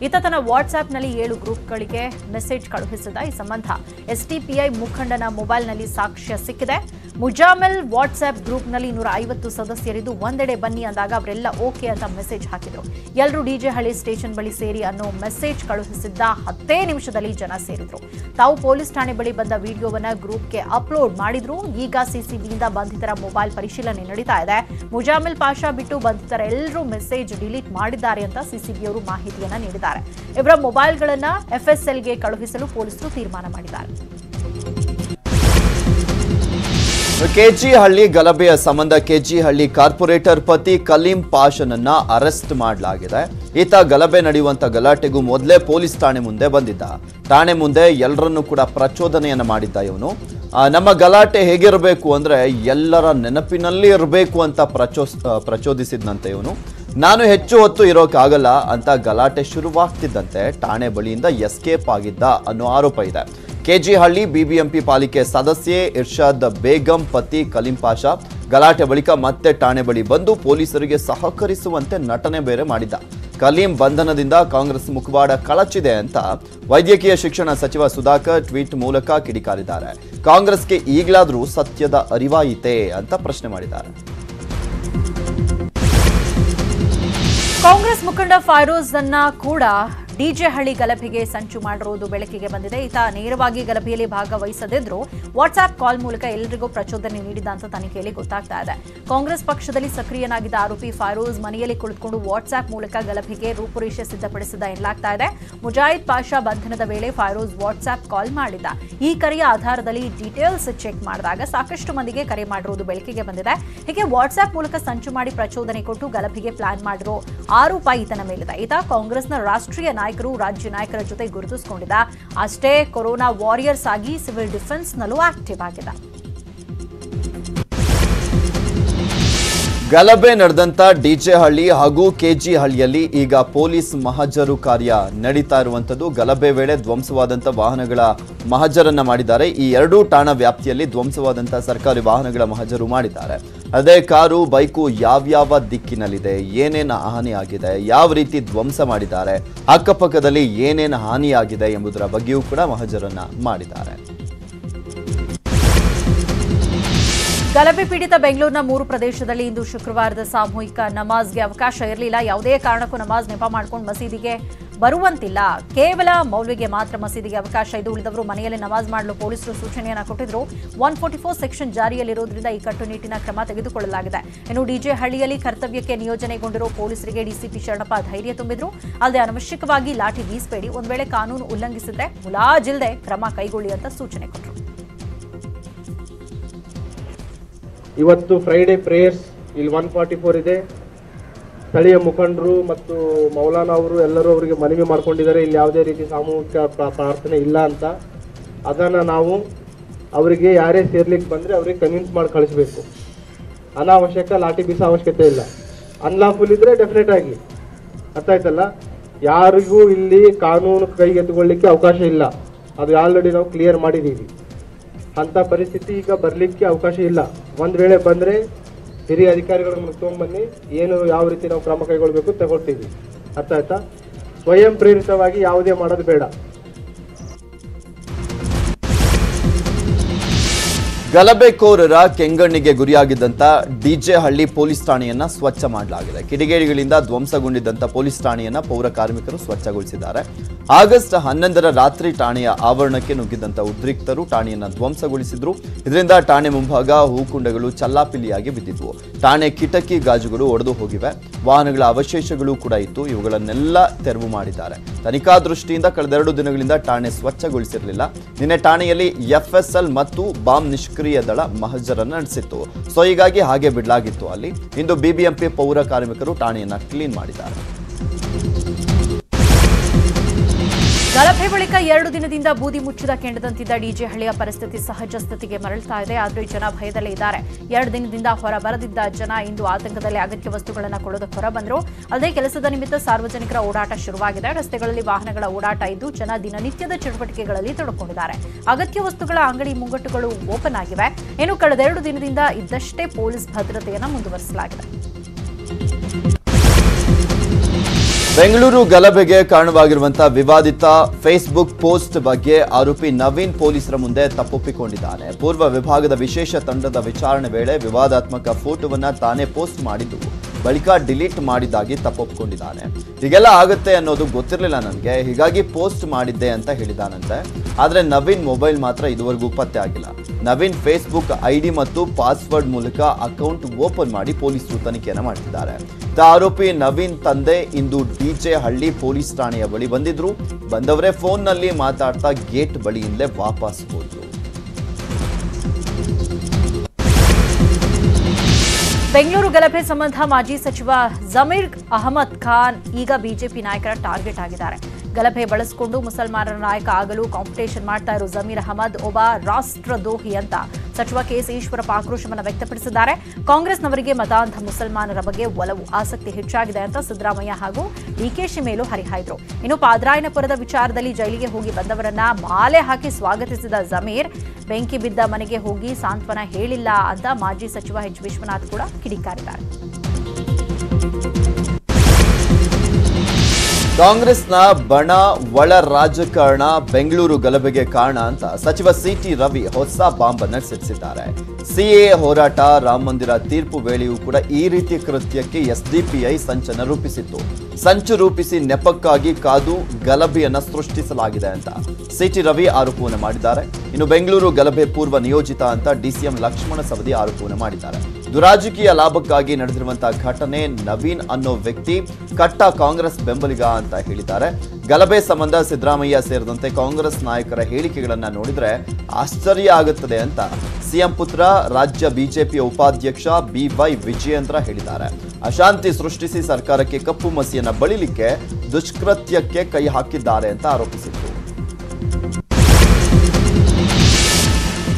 ಈತ ತನ್ನ ವಾಟ್ಸ್ಆಪ್ನಲ್ಲಿ 7 ಗ್ರೂಪ್ಗಳಿಗೆ ಮೆಸೇಜ್ ಕಳುಹಿಸಿದ. ಈ ಸಂಬಂಧ ಎಸ್ಡಿಪಿಐ ಮುಖಂಡನ ಮೊಬೈಲ್ನಲ್ಲಿ ಸಾಕ್ಷ್ಯ ಸಿಕ್ಕಿದೆ. ಮುಜಾಮಿಲ್ ವಾಟ್ಸ್ಆಪ್ ಗ್ರೂಪ್ನಲ್ಲಿ 150 ಸದಸ್ಯರಿದ್ದು ಒಂದೆಡೆ ಬನ್ನಿ ಅಂದಾಗ ಅವರೆಲ್ಲ ಓಕೆ ಅಂತ ಮೆಸೇಜ್ ಹಾಕಿದ್ರು. ಎಲ್ಲರೂ ಡಿಜೆಹಳ್ಳಿ ಸ್ಟೇಷನ್ ಬಳಿ ಸೇರಿ ಅನ್ನೋ ಮೆಸೇಜ್ ಕಳುಹಿಸಿದ್ದ 10 ನಿಮಿಷದಲ್ಲಿ ಜನ ಸೇರಿದ್ರು. ತಾವು ಪೊಲೀಸ್ ಠಾಣೆ ಬಳಿ ಬಂದ ವಿಡಿಯೋವನ್ನ ಗ್ರೂಪ್ಗೆ ಅಪ್ಲೋಡ್ ಮಾಡಿದ್ರು. ಈಗ ಸಿಸಿಬಿಯಿಂದ ಬಂಧಿತರ ಮೊಬೈಲ್ ಪರಿಶೀಲನೆ ನಡೀತಾ ಇದೆ. ಮುಜಾಮಿಲ್ ಪಾಷಾ ಬಿಟ್ಟು ಬಂಧಿತರ ಎಲ್ಲರೂ ಮೆಸೇಜ್ ಡಿಲೀಟ್ ಮಾಡಿದ್ದಾರೆ ಅಂತ ಸಿಸಿಬಿಯವರು ಮಾಹಿತಿಯನ್ನ ನೀಡಿದ್ದಾರೆ. ಇವರ ಮೊಬೈಲ್ಗಳನ್ನ ಎಫ್ಎಸ್ಎಲ್ಗೆ ಕಳುಹಿಸಲು ಪೊಲೀಸರು ತೀರ್ಮಾನ ಮಾಡಿದ್ದಾರೆ. ಕೆಜಿ ಹಳ್ಳಿ ಗಲಭೆಯ ಸಂಬಂಧ ಕೆಜಿ ಹಳ್ಳಿ ಕಾರ್ಪೊರೇಟರ್ ಪತಿ ಕಲೀಂ ಪಾಷನನ್ನ ಅರೆಸ್ಟ್ ಮಾಡಲಾಗಿದೆ. ಈತ ಗಲಭೆ ನಡೆಯುವಂತ ಗಲಾಟೆಗೂ ಮೊದಲೇ ಪೊಲೀಸ್ ಠಾಣೆ ಮುಂದೆ ಬಂದಿದ್ದ. ಠಾಣೆ ಮುಂದೆ ಎಲ್ಲರನ್ನೂ ಕೂಡ ಪ್ರಚೋದನೆಯನ್ನ ಮಾಡಿದ್ದ ಇವನು. ನಮ್ಮ ಗಲಾಟೆ ಹೇಗಿರಬೇಕು ಅಂದ್ರೆ ಎಲ್ಲರ ನೆನಪಿನಲ್ಲಿ ಇರಬೇಕು ಅಂತ ಪ್ರಚೋದಿಸಿದ್ನಂತೆ ಇವನು. ನಾನು ಹೆಚ್ಚು ಹೊತ್ತು ಇರೋಕ್ಕಾಗಲ್ಲ ಅಂತ ಗಲಾಟೆ ಶುರುವಾಗ್ತಿದ್ದಂತೆ ಠಾಣೆ ಬಳಿಯಿಂದ ಎಸ್ಕೇಪ್ ಆಗಿದ್ದ ಅನ್ನೋ ಆರೋಪ ಇದೆ. ಕೆಜಿ ಹಳ್ಳಿ ಬಿಬಿಎಂಪಿ ಪಾಲಿಕೆ ಸದಸ್ಯೆ ಇರ್ಷಾದ್ ಬೇಗಂ ಪತಿ ಕಲೀಂ ಪಾಷಾ ಗಲಾಟೆ ಬಳಿಕ ಮತ್ತೆ ಠಾಣೆ ಬಳಿ ಬಂದು ಪೊಲೀಸರಿಗೆ ಸಹಕರಿಸುವಂತೆ ನಟನೆ ಬೇರೆ ಮಾಡಿದ್ದ. ಕಲೀಂ ಬಂಧನದಿಂದ ಕಾಂಗ್ರೆಸ್ ಮುಖವಾಡ ಕಳಚಿದೆ ಅಂತ ವೈದ್ಯಕೀಯ ಶಿಕ್ಷಣ ಸಚಿವ ಸುಧಾಕರ್ ಟ್ವೀಟ್ ಮೂಲಕ ಕಿಡಿಕಾರಿದ್ದಾರೆ. ಕಾಂಗ್ರೆಸ್ಗೆ ಈಗಲಾದರೂ ಸತ್ಯದ ಅರಿವಾಯಿತೆ ಅಂತ ಪ್ರಶ್ನೆ ಮಾಡಿದ್ದಾರೆ. ಕಾಂಗ್ರೆಸ್ ಮುಖಂಡ ಫೈರೋಜ್ ಅನ್ನ ಕೂಡ ಡಿಜೆಹಳ್ಳಿ ಗಲಭೆಗೆ ಸಂಚು ಮಾಡಿರುವುದು ಬೆಳಕಿಗೆ ಬಂದಿದೆ. ಈತ ನೇರವಾಗಿ ಗಲಭೆಯಲ್ಲಿ ಭಾಗವಹಿಸದಿದ್ರು ವಾಟ್ಸ್ಆಪ್ ಕಾಲ್ ಮೂಲಕ ಎಲ್ಲರಿಗೂ ಪ್ರಚೋದನೆ ನೀಡಿದ ಅಂತ ತನಿಖೆಯಲ್ಲಿ ಗೊತ್ತಾಗ್ತಾ ಇದೆ. ಕಾಂಗ್ರೆಸ್ ಪಕ್ಷದಲ್ಲಿ ಸಕ್ರಿಯನಾಗಿದ್ದ ಆರೋಪಿ ಫೈರೋಜ್ ಮನೆಯಲ್ಲಿ ಕುಳಿತುಕೊಂಡು ವಾಟ್ಸ್ಆಪ್ ಮೂಲಕ ಗಲಭೆಗೆ ರೂಪುರೇಷೆ ಸಿದ್ಧಪಡಿಸಿದ ಎನ್ನಲಾಗ್ತಾ ಇದೆ. ಮುಜಾಹಿದ್ ಪಾಷಾ ಬಂಧನದ ವೇಳೆ ಫೈರೋಜ್ ವಾಟ್ಸ್ಆಪ್ ಕಾಲ್ ಮಾಡಿದ್ದ. ಈ ಕರೆಯ ಆಧಾರದಲ್ಲಿ ಡೀಟೇಲ್ಸ್ ಚೆಕ್ ಮಾಡಿದಾಗ ಸಾಕಷ್ಟು ಮಂದಿಗೆ ಕರೆ ಮಾಡಿರುವುದು ಬೆಳಕಿಗೆ ಬಂದಿದೆ. ಹೀಗೆ ವಾಟ್ಸ್ಆಪ್ ಮೂಲಕ ಸಂಚು ಮಾಡಿ ಪ್ರಚೋದನೆ ಕೊಟ್ಟು ಗಲಭೆಗೆ ಪ್ಲಾನ್ ಮಾಡಿರೋ ಆರೋಪ ಈತನ ಮೇಲಿದೆ. ಈತ ಕಾಂಗ್ರೆಸ್ನ ರಾಷ್ಟ್ರೀಯ ನಾಯಕರು, ರಾಜ್ಯ ನಾಯಕರ ಜೊತೆ ಗುರುತಿಸಿಕೊಂಡಿದ್ದ. ಅಷ್ಟೇ ಕೊರೋನಾ ವಾರಿಯರ್ಸ್ ಆಗಿ ಸಿವಿಲ್ ಡಿಫೆನ್ಸ್ ನಲ್ಲೂ ಆಕ್ಟಿವ್ ಆಗಿದ್ದ. ಗಲಭೆ ನಡೆದಂತ ಡಿಜೆ ಹಳ್ಳಿ ಹಾಗೂ ಕೆಜಿ ಹಳ್ಳಿಯಲ್ಲಿ ಈಗ ಪೊಲೀಸ್ ಮಹಜರು ಕಾರ್ಯ ನಡೀತಾ ಇರುವಂತದ್ದು. ಗಲಭೆ ವೇಳೆ ಧ್ವಂಸವಾದಂತ ವಾಹನಗಳ ಮಹಜರನ್ನ ಮಾಡಿದ್ದಾರೆ. ಈ ಎರಡೂ ಠಾಣಾ ವ್ಯಾಪ್ತಿಯಲ್ಲಿ ಧ್ವಂಸವಾದಂತಹ ಸರ್ಕಾರಿ ವಾಹನಗಳ ಮಹಜರು ಮಾಡಿದ್ದಾರೆ. ಅದೇ ಕಾರು, ಬೈಕು ಯಾವ್ಯಾವ ದಿಕ್ಕಿನಲ್ಲಿದೆ, ಏನೇನು ಹಾನಿಯಾಗಿದೆ, ಯಾವ ರೀತಿ ಧ್ವಂಸ ಮಾಡಿದ್ದಾರೆ, ಅಕ್ಕಪಕ್ಕದಲ್ಲಿ ಏನೇನು ಹಾನಿಯಾಗಿದೆ ಎಂಬುದರ ಬಗ್ಗೆಯೂ ಕೂಡ ಮಹಜರನ್ನ ಮಾಡಿದ್ದಾರೆ. ಗಲಭೆ ಪೀಡಿತ ಬೆಂಗಳೂರಿನ 3 ಪ್ರದೇಶದಲ್ಲಿ ಇಂದು ಶುಕ್ರವಾರದ ಸಾಮೂಹಿಕ ನಮಾಜ್ಗೆ ಅವಕಾಶ ಇರಲಿಲ್ಲ. ಯಾವುದೇ ಕಾರಣಕ್ಕೂ ನಮಾಜ್ ನೆಪ ಮಾಡಿಕೊಂಡು ಮಸೀದಿಗೆ ಬರುವಂತಿಲ್ಲ. ಕೇವಲ ಮೌಲ್ವಿಗೆ ಮಾತ್ರ ಮಸೀದಿಗೆ ಅವಕಾಶ ಇದೆ. ಉಳಿದವರು ಮನೆಯಲ್ಲಿ ನಮಾಜ್ ಮಾಡಲು ಪೊಲೀಸರು ಸೂಚನೆಯನ್ನು ಕೊಟ್ಟಿದ್ರು. 144 ಸೆಕ್ಷನ್ ಜಾರಿಯಲ್ಲಿರುವುದರಿಂದ ಈ ಕಟ್ಟುನಿಟ್ಟಿನ ಕ್ರಮ ತೆಗೆದುಕೊಳ್ಳಲಾಗಿದೆ. ಇನ್ನು ಡಿಜೆ ಹಳ್ಳಿಯಲ್ಲಿ ಕರ್ತವ್ಯಕ್ಕೆ ನಿಯೋಜನೆಗೊಂಡಿರುವ ಪೊಲೀಸರಿಗೆ ಡಿಸಿಪಿ ಶರಣಪ್ಪ ಧೈರ್ಯ ತುಂಬಿದ್ರು. ಅಲ್ಲದೆ ಅನವಶ್ಯಕವಾಗಿ ಲಾಠಿ ಬೀಸಬೇಡಿ, ಒಂದು ವೇಳೆ ಕಾನೂನು ಉಲ್ಲಂಘಿಸಿದ್ರೆ ಮುಲಾಜಿಲ್ಲದೆ ಕ್ರಮ ಕೈಗೊಳ್ಳಿ ಅಂತ ಸೂಚನೆ ಕೊಟ್ಟರು. ಇವತ್ತು ಫ್ರೈಡೇ ಪ್ರೇಯರ್ಸ್ ಇಲ್ಲಿ 144 ಇದೆ. ಸ್ಥಳೀಯ ಮುಖಂಡರು ಮತ್ತು ಮೌಲಾನಾ ಅವರು ಎಲ್ಲರೂ ಅವರಿಗೆ ಮನವಿ ಮಾಡ್ಕೊಂಡಿದ್ದಾರೆ, ಇಲ್ಲಿ ಯಾವುದೇ ರೀತಿ ಸಾಮೂಹಿಕ ಪ್ರಾರ್ಥನೆ ಇಲ್ಲ ಅಂತ. ಅದನ್ನು ನಾವು ಅವರಿಗೆ ಯಾರೇ ಸೇರ್ಲಿಕ್ಕೆ ಬಂದರೆ ಅವರಿಗೆ ಕನ್ವಿನ್ಸ್ ಮಾಡಿ ಕಳಿಸ್ಬೇಕು. ಅನಾವಶ್ಯಕ ಲಾಠಿ ಬೀಸೋ ಅವಶ್ಯಕತೆ ಇಲ್ಲ. ಅನ್ಲಾಫುಲ್ ಇದ್ದರೆ ಡೆಫಿನೆಟ್ ಆಗಿ ಅರ್ಥ ಆಯ್ತಲ್ಲ, ಯಾರಿಗೂ ಇಲ್ಲಿ ಕಾನೂನು ಕೈಗೆತ್ತಿಕೊಳ್ಳಿಕ್ಕೆ ಅವಕಾಶ ಇಲ್ಲ. ಅದು ಆಲ್ರೆಡಿ ನಾವು ಕ್ಲಿಯರ್ ಮಾಡಿದ್ದೀವಿ. ಅಂಥ ಪರಿಸ್ಥಿತಿ ಈಗ ಬರಲಿಕ್ಕೆ ಅವಕಾಶ ಇಲ್ಲ. ಒಂದು ವೇಳೆ ಬಂದರೆ ಹಿರಿಯ ಅಧಿಕಾರಿಗಳನ್ನು ತೊಗೊಂಡ್ಬನ್ನಿ, ಏನು ಯಾವ ರೀತಿ ನಾವು ಕ್ರಮ ಕೈಗೊಳ್ಳಬೇಕು ತಗೊಳ್ತೀವಿ. ಅರ್ಥ ಆಯ್ತಾ? ಸ್ವಯಂ ಪ್ರೇರಿತವಾಗಿ ಯಾವುದೇ ಮಾಡೋದು ಬೇಡ. ಗಲಭೆಕೋರರ ಕೆಂಗಣ್ಣಿಗೆ ಗುರಿಯಾಗಿದ್ದಂತ ಡಿಜೆ ಹಳ್ಳಿ ಪೊಲೀಸ್ ಠಾಣೆಯನ್ನ ಸ್ವಚ್ಛ ಮಾಡಲಾಗಿದೆ. ಕಿಡಿಗೇಡಿಗಳಿಂದ ಧ್ವಂಸಗೊಂಡಿದ್ದಂತ ಪೊಲೀಸ್ ಠಾಣೆಯನ್ನ ಪೌರ ಕಾರ್ಮಿಕರು ಸ್ವಚ್ಛಗೊಳಿಸಿದ್ದಾರೆ. ಆಗಸ್ಟ್ 11ರ ರಾತ್ರಿ ಠಾಣೆಯ ಆವರಣಕ್ಕೆ ನುಗ್ಗಿದ್ದಂತ ಉದ್ರಿಕ್ತರು ಠಾಣೆಯನ್ನ ಧ್ವಂಸಗೊಳಿಸಿದ್ರು. ಇದರಿಂದ ಠಾಣೆ ಮುಂಭಾಗ ಹೂಕುಂಡಗಳು ಚಲ್ಲಾಪಿಲ್ಲಿಯಾಗಿ ಬಿದ್ದಿದ್ವು. ಠಾಣೆ ಕಿಟಕಿ ಗಾಜುಗಳು ಒಡೆದು ಹೋಗಿವೆ. ವಾಹನಗಳ ಅವಶೇಷಗಳು ಕೂಡ ಇತ್ತು. ಇವುಗಳನ್ನೆಲ್ಲ ತೆರವು ಮಾಡಿದ್ದಾರೆ. ತನಿಖಾ ದೃಷ್ಟಿಯಿಂದ ಕಳೆದ 2 ದಿನಗಳಿಂದ ಠಾಣೆ ಸ್ವಚ್ಛಗೊಳಿಸಿರಲಿಲ್ಲ. ನಿನ್ನೆ ಠಾಣೆಯಲ್ಲಿ FSL ಮತ್ತು ಬಾಂಬ್ ನಿಷ್ಕ್ರಿಯ ದಳ ಮಹಜರನ್ನು ನಡೆಸಿತ್ತು. ಸೊ ಹೀಗಾಗಿ ಹಾಗೆ ಬಿಡಲಾಗಿತ್ತು. ಅಲ್ಲಿ ಇಂದು BBMP ಪೌರ ಕಾರ್ಮಿಕರು ಠಾಣೆಯನ್ನ ಕ್ಲೀನ್ ಮಾಡಿದ್ದಾರೆ. ಗಲಭೆ ಬಳಿಕ 2 ದಿನದಿಂದ ಬೂದಿ ಮುಚ್ಚಿದ ಕೆಂಡದಂತಿದ್ದ ಡಿಜೆ ಹಳ್ಳಿಯ ಪರಿಸ್ಥಿತಿ ಸಹಜ ಸ್ಥಿತಿಗೆ ಮರಳುತ್ತಾ ಇದೆ. ಆದರೆ ಜನ ಭಯದಲ್ಲೇ ಇದ್ದಾರೆ. 2 ದಿನದಿಂದ ಹೊರ ಬರದಿದ್ದ ಜನ ಇಂದು ಆತಂಕದಲ್ಲಿ ಅಗತ್ಯ ವಸ್ತುಗಳನ್ನು ಕೊಳ್ಳೋದಕ್ಕೆ ಹೊರ ಬಂದರು. ಅಲ್ಲದೆ ಕೆಲಸದ ನಿಮಿತ್ತ ಸಾರ್ವಜನಿಕರ ಓಡಾಟ ಶುರುವಾಗಿದೆ. ರಸ್ತೆಗಳಲ್ಲಿ ವಾಹನಗಳ ಓಡಾಟ ಇದ್ದು ಜನ ದಿನನಿತ್ಯದ ಚಟುವಟಿಕೆಗಳಲ್ಲಿ ತೊಡಕೊಂಡಿದ್ದಾರೆ. ಅಗತ್ಯ ವಸ್ತುಗಳ ಅಂಗಡಿ ಮುಂಗಟ್ಟುಗಳು ಓಪನ್ ಆಗಿವೆ. ಇನ್ನು ಕಳೆದ 2 ದಿನದಿಂದ ಇದ್ದಷ್ಟೇ ಪೊಲೀಸ್ ಭದ್ರತೆಯನ್ನು ಮುಂದುವರಿಸಲಾಗಿದೆ. ಬೆಂಗಳೂರು ಗಲಭೆಗೆ ಕಾರಣವಾಗಿರುವಂತಹ ವಿವಾದಿತ ಫೇಸ್ಬುಕ್ ಪೋಸ್ಟ್ ಬಗ್ಗೆ ಆರೋಪಿ ನವೀನ್ ಪೊಲೀಸರ ಮುಂದೆ ತಪ್ಪೊಪ್ಪಿಕೊಂಡಿದ್ದಾನೆ. ಪೂರ್ವ ವಿಭಾಗದ ವಿಶೇಷ ತಂಡದ ವಿಚಾರಣೆ ವೇಳೆ ವಿವಾದಾತ್ಮಕ ಫೋಟೋವನ್ನ ತಾನೇ ಪೋಸ್ಟ್ ಮಾಡಿದ್ದು ಬಳಿಕ ಡಿಲೀಟ್ ಮಾಡಿದ್ದಾಗಿ ತಪ್ಪೊಪ್ಪಿಕೊಂಡಿದ್ದಾನೆ. ಹೀಗೆಲ್ಲ ಆಗುತ್ತೆ ಅನ್ನೋದು ಗೊತ್ತಿರಲಿಲ್ಲ ನನಗೆ, ಹೀಗಾಗಿ ಪೋಸ್ಟ್ ಮಾಡಿದ್ದೆ ಅಂತ ಹೇಳಿದಾನಂತೆ. ಆದರೆ ನವೀನ್ ಮೊಬೈಲ್ ಮಾತ್ರ ಇದುವರೆಗೂ ಪತ್ತೆ ಆಗಿಲ್ಲ. ನವೀನ್ ಫೇಸ್ಬುಕ್ ID ಮತ್ತು ಪಾಸ್ವರ್ಡ್ ಮೂಲಕ ಅಕೌಂಟ್ ಓಪನ್ ಮಾಡಿ ಪೊಲೀಸರು ತನಿಖೆಯನ್ನು ಮಾಡ್ತಿದ್ದಾರೆ. ಆರೋಪಿ ನವೀನ್ ತಂದೆ ಇಂದು ಡಿಜೆ ಹಳ್ಳಿ ಪೊಲೀಸ್ ಠಾಣೆಯ ಬಳಿ ಬಂದಿದ್ರು. ಬಂದವರೇ ಫೋನ್ನಲ್ಲಿ ಮಾತಾಡ್ತಾ ಗೇಟ್ ಬಳಿಯಿಂದಲೇ ವಾಪಸ್ ಹೋದ್ರು. ಬೆಂಗಳೂರು ಗಲಭೆ ಸಂಬಂಧ ಮಾಜಿ ಸಚಿವ ಜಮೀರ್ ಅಹಮದ್ ಖಾನ್ ಈಗ ಬಿಜೆಪಿ ನಾಯಕರ ಟಾರ್ಗೆಟ್ ಆಗಿದ್ದಾರೆ. ಗಲಭೆ ಬಳಸಿಕೊಂಡು ಮುಸಲ್ಮಾನರ ನಾಯಕ ಆಗಲು ಕಾಂಪಿಟೇಷನ್ ಮಾಡ್ತಾ ಇರೋ ಜಮೀರ್ ಅಹಮದ್ ಒಬ್ಬ ರಾಷ್ಟ್ರದ್ರೋಹಿ ಅಂತ ಸಚಿವ KS ಈಶ್ವರಪ್ಪ ಆಕ್ರೋಶವನ್ನು ವ್ಯಕ್ತಪಡಿಸಿದ್ದಾರೆ. ಕಾಂಗ್ರೆಸ್ನವರಿಗೆ ಮತಾಂಧ ಮುಸಲ್ಮಾನರ ಬಗ್ಗೆ ಒಲವು ಆಸಕ್ತಿ ಹೆಚ್ಚಾಗಿದೆ ಅಂತ ಸಿದ್ದರಾಮಯ್ಯ ಹಾಗೂ DKಶಿ ಮೇಲೂ ಹರಿಹಾಯ್ದರು. ಇನ್ನು ಪಾದರಾಯನಪುರದ ವಿಚಾರದಲ್ಲಿ ಜೈಲಿಗೆ ಹೋಗಿ ಬಂದವರನ್ನ ಮಾಲೆ ಹಾಕಿ ಸ್ವಾಗತಿಸಿದ ಜಮೀರ್ ಬೆಂಕಿ ಬಿದ್ದ ಮನೆಗೆ ಹೋಗಿ ಸಾಂತ್ವನ ಹೇಳಿಲ್ಲ ಅಂತ ಮಾಜಿ ಸಚಿವ H. ವಿಶ್ವನಾಥ್ ಕೂಡ ಕಿಡಿಕಾರಿದ್ದಾರೆ. ಕಾಂಗ್ರೆಸ್ನ ಬಣ ಒಳ ರಾಜಕಾರಣ ಬೆಂಗಳೂರು ಗಲಭೆಗೆ ಕಾರಣ ಅಂತ ಸಚಿವ CT ರವಿ ಹೊಸ ಬಾಂಬ್ ಸಿಡಿಸಿದ್ದಾರೆ. CAA ಹೋರಾಟ, ರಾಮ ಮಂದಿರ ತೀರ್ಪು ವೇಳೆಯೂ ಕೂಡ ಈ ರೀತಿ ಕೃತ್ಯಕ್ಕೆ SDPI ಸಂಚನ್ನು ರೂಪಿಸಿತ್ತು. ಸಂಚು ರೂಪಿಸಿ ನೆಪಕ್ಕಾಗಿ ಕಾದು ಗಲಭೆಯನ್ನ ಸೃಷ್ಟಿಸಲಾಗಿದೆ ಅಂತ CT ರವಿ ಆರೋಪವನ್ನು ಮಾಡಿದ್ದಾರೆ. ಇನ್ನು ಬೆಂಗಳೂರು ಗಲಭೆ ಪೂರ್ವ ನಿಯೋಜಿತ ಅಂತ DCM ಲಕ್ಷ್ಮಣ ಸವದಿ ಆರೋಪವನ್ನು ಮಾಡಿದ್ದಾರೆ. ದುರಾಜಕೀಯ ಲಾಭಕ್ಕಾಗಿ ನಡೆದಿರುವಂತಹ ಘಟನೆ. ನವೀನ್ ಅನ್ನೋ ವ್ಯಕ್ತಿ ಕಟ್ಟ ಕಾಂಗ್ರೆಸ್ ಬೆಂಬಲಿಗ ಅಂತ ಹೇಳಿದ್ದಾರೆ. ಗಲಭೆ ಸಂಬಂಧ ಸಿದ್ದರಾಮಯ್ಯ ಸೇರಿದಂತೆ ಕಾಂಗ್ರೆಸ್ ನಾಯಕರ ಹೇಳಿಕೆಗಳನ್ನ ನೋಡಿದ್ರೆ ಆಶ್ಚರ್ಯ ಆಗುತ್ತದೆ ಅಂತ ಸಿಎಂ ಪುತ್ರ ರಾಜ್ಯ ಬಿಜೆಪಿಯ ಉಪಾಧ್ಯಕ್ಷ BY ವಿಜಯೇಂದ್ರ ಹೇಳಿದ್ದಾರೆ. ಅಶಾಂತಿ ಸೃಷ್ಟಿಸಿ ಸರ್ಕಾರಕ್ಕೆ ಕಪ್ಪು ಮಸಿಯನ್ನ ಬಳಿಲಿಕ್ಕೆ ದುಷ್ಕೃತ್ಯಕ್ಕೆ ಕೈ ಹಾಕಿದ್ದಾರೆ ಅಂತ ಆರೋಪಿಸಿದರು.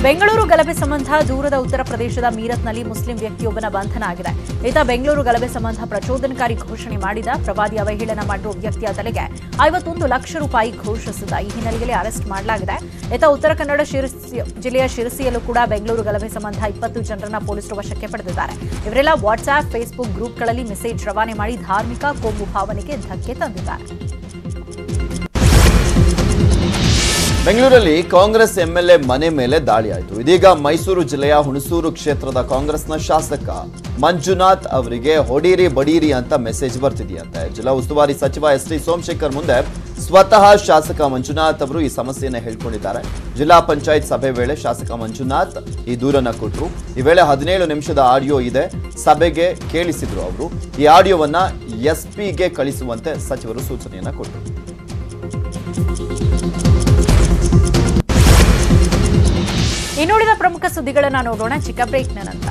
ಬೆಂಗಳೂರು ಗಲಭೆ ಸಂಬಂಧ ದೂರದ ಉತ್ತರ ಪ್ರದೇಶದ ಮೀರತ್ನಲ್ಲಿ ಮುಸ್ಲಿಂ ವ್ಯಕ್ತಿಯೊಬ್ಬನ ಬಂಧನ ಆಗಿದೆ. ಈತ ಬೆಂಗಳೂರು ಗಲಭೆ ಸಂಬಂಧ ಪ್ರಚೋದನಕಾರಿ ಘೋಷಣೆ ಮಾಡಿದ, ಪ್ರವಾದಿ ಅವಹೇಳನ ಮಾಡಿರುವ ವ್ಯಕ್ತಿಯ ತಲೆಗೆ 51 ಲಕ್ಷ ರೂಪಾಯಿ ಘೋಷಿಸಿದ. ಈ ಹಿನ್ನೆಲೆಯಲ್ಲಿ ಅರೆಸ್ಟ್ ಮಾಡಲಾಗಿದೆ. ಈತ ಉತ್ತರ ಕನ್ನಡ ಜಿಲ್ಲೆಯ ಶಿರಸಿಯಲ್ಲೂ ಕೂಡ ಬೆಂಗಳೂರು ಗಲಭೆ ಸಂಬಂಧ 20 ಜನರನ್ನ ಪೊಲೀಸರು ವಶಕ್ಕೆ ಪಡೆದಿದ್ದಾರೆ. ಇವರೆಲ್ಲ ವಾಟ್ಸ್ಆಪ್, ಫೇಸ್ಬುಕ್ ಗ್ರೂಪ್ಗಳಲ್ಲಿ ಮೆಸೇಜ್ ರವಾನೆ ಮಾಡಿ ಧಾರ್ಮಿಕ ಕೋಮು ಭಾವನೆಗೆ ಧಕ್ಕೆ ತಂದಿದ್ದಾರೆ. ಬೆಂಗಳೂರಲ್ಲಿ ಕಾಂಗ್ರೆಸ್ MLA ಮನೆ ಮೇಲೆ ದಾಳಿ ಆಯಿತು. ಇದೀಗ ಮೈಸೂರು ಜಿಲ್ಲೆಯ ಹುಣಸೂರು ಕ್ಷೇತ್ರದ ಕಾಂಗ್ರೆಸ್ನ ಶಾಸಕ ಮಂಜುನಾಥ್ ಅವರಿಗೆ ಹೊಡೀರಿ ಬಡೀರಿ ಅಂತ ಮೆಸೇಜ್ ಬರ್ತಿದೆಯಂತೆ. ಜಿಲ್ಲಾ ಉಸ್ತುವಾರಿ ಸಚಿವ ST ಸೋಮಶೇಖರ್ ಮುಂದೆ ಸ್ವತಃ ಶಾಸಕ ಮಂಜುನಾಥ್ ಅವರು ಈ ಸಮಸ್ಯೆಯನ್ನು ಹೇಳ್ಕೊಂಡಿದ್ದಾರೆ. ಜಿಲ್ಲಾ ಪಂಚಾಯತ್ ಸಭೆ ವೇಳೆ ಶಾಸಕ ಮಂಜುನಾಥ್ ಈ ದೂರನ್ನ ಕೊಟ್ಟರು. ಈ ವೇಳೆ 17 ನಿಮಿಷದ ಆಡಿಯೋ ಇದೆ, ಸಭೆಗೆ ಕೇಳಿಸಿದ್ರು ಅವರು. ಈ ಆಡಿಯೋವನ್ನ SP ಗೆ ಕಳಿಸುವಂತೆ ಸಚಿವರು ಸೂಚನೆಯನ್ನ ಕೊಟ್ಟರು. ಇನ್ನುಳಿದ ಪ್ರಮುಖ ಸುದ್ದಿಗಳನ್ನು ನೋಡೋಣ ಚಿಕ್ಕ ಬ್ರೇಕ್ನ ನಂತರ.